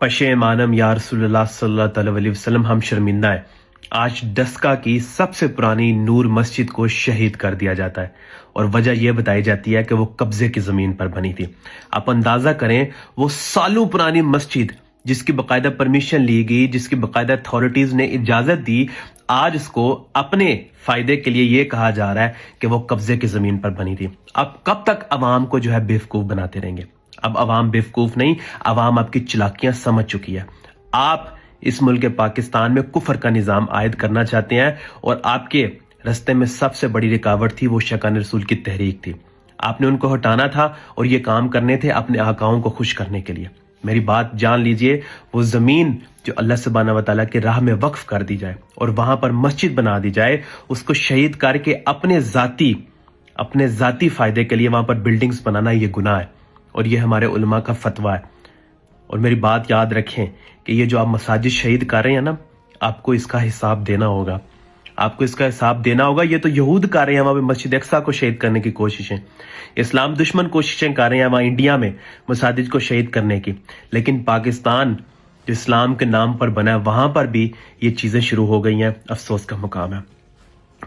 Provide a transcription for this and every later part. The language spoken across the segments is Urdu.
پشیمانم یا رسول اللہ صلی اللہ علیہ وسلم، ہم شرمندہ ہیں، آج ڈسکا کی سب سے پرانی نور مسجد کو شہید کر دیا جاتا ہے، اور وجہ یہ بتائی جاتی ہے کہ وہ قبضے کی زمین پر بنی تھی۔ آپ اندازہ کریں، وہ سالوں پرانی مسجد جس کی باقاعدہ پرمیشن لی گئی، جس کی باقاعدہ اتھارٹیز نے اجازت دی، آج اس کو اپنے فائدے کے لیے یہ کہا جا رہا ہے کہ وہ قبضے کی زمین پر بنی تھی۔ اب کب تک عوام کو جو ہے بیوقوف بناتے رہیں گے؟ اب عوام بیوقوف نہیں، عوام آپ کی چلاکیاں سمجھ چکی ہے۔ آپ اس ملک پاکستان میں کفر کا نظام عائد کرنا چاہتے ہیں، اور آپ کے رستے میں سب سے بڑی رکاوٹ تھی وہ شیخان رسول کی تحریک تھی۔ آپ نے ان کو ہٹانا تھا، اور یہ کام کرنے تھے اپنے آقاؤں کو خوش کرنے کے لیے۔ میری بات جان لیجئے، وہ زمین جو اللہ سبحانہ و تعالیٰ کے راہ میں وقف کر دی جائے اور وہاں پر مسجد بنا دی جائے، اس کو شہید کر کے اپنے ذاتی فائدے کے لیے وہاں پر بلڈنگز بنانا یہ گناہ ہے، اور یہ ہمارے علماء کا فتویٰ ہے۔ اور میری بات یاد رکھیں کہ یہ جو آپ مساجد شہید کر رہے ہیں نا، آپ کو اس کا حساب دینا ہوگا، آپ کو اس کا حساب دینا ہوگا۔ یہ تو یہود کر رہے ہیں وہاں پہ مسجد اقصیٰ کو شہید کرنے کی کوششیں، اسلام دشمن کوششیں کر رہے ہیں وہاں انڈیا میں مساجد کو شہید کرنے کی، لیکن پاکستان جو اسلام کے نام پر بنا ہے وہاں پر بھی یہ چیزیں شروع ہو گئی ہیں۔ افسوس کا مقام ہے۔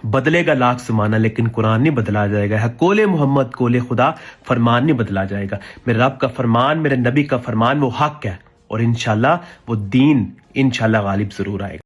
بدلے گا لاکھ زمانہ لیکن قرآن نہیں بدلا جائے گا، ہے قول محمد قول خدا، فرمان نہیں بدلا جائے گا۔ میرے رب کا فرمان، میرے نبی کا فرمان وہ حق ہے، اور انشاءاللہ وہ دین انشاءاللہ غالب ضرور آئے گا۔